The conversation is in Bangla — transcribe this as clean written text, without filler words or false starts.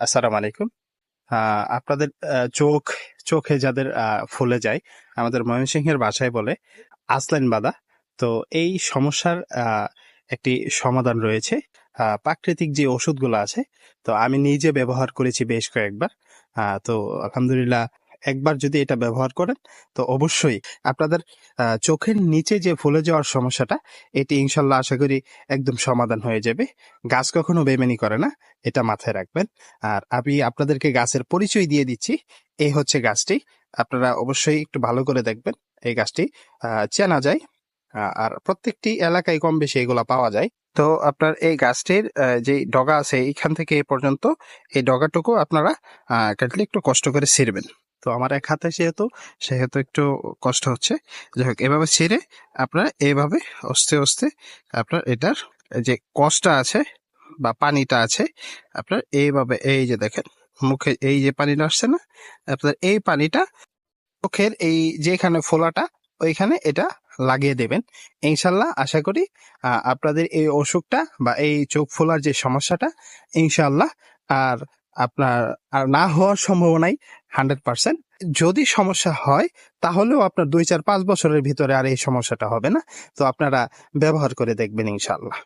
আসসালামু আলাইকুম। আপনাদের চোখে যাদের ফুলে যায়, আমাদের ময়মনসিংহের ভাষায় বলে আঁচলাইন বাঁধা। তো এই সমস্যার একটি সমাধান রয়েছে। প্রাকৃতিক যে ওষুধগুলো আছে, তো আমি নিজে ব্যবহার করেছি বেশ কয়েকবার। তো আলহামদুলিল্লাহ, একবার যদি এটা ব্যবহার করেন তো অবশ্যই আপনাদের চোখের নিচে যে ফুলে যাওয়ার সমস্যাটা, এটি ইনশাল্লাহ আশা করি একদম সমাধান হয়ে যাবে। গাছ কখনো বেমানি করে না, এটা মাথায় রাখবেন। আর আমি আপনাদেরকে গাছের পরিচয় দিয়ে দিচ্ছি। এই হচ্ছে গাছটি, আপনারা অবশ্যই একটু ভালো করে দেখবেন। এই গাছটি চেনা যায়, আর প্রত্যেকটি এলাকায় কম বেশি এগুলা পাওয়া যায়। তো আপনার এই গাছটির যে ডগা আছে এইখান থেকে এ পর্যন্ত, এই ডগাটুকু আপনারা কাটলে একটু কষ্ট করে ছিঁড়বেন। তো আমার এক হাতে সেহেতু একটু কষ্ট হচ্ছে। যাই হোক, এভাবে ছিঁড়ে আপনারা এইভাবে আস্তে আস্তে আপনার এটার যে কষটা আছে বা পানিটা আছে, আপনার এইভাবে এই যে দেখেন মুখে এই যে পানিটা আসছে না, আপনার এই পানিটা চোখের এই যেখানে ফোলাটা ওইখানে এটা লাগিয়ে দেবেন। ইনশাল্লাহ আশা করি আপনাদের এই অসুখটা বা এই চোখ ফোলার যে সমস্যাটা, ইনশাল্লাহ আর আপনার আর না হওয়ার সম্ভাবনাই 100%। যদি সমস্যা হয় তাহলেও আপনার 2, 4, 5 বছরের ভিতরে আর এই সমস্যাটা হবে না। তো আপনারা ব্যবহার করে দেখবেন ইনশাল্লাহ।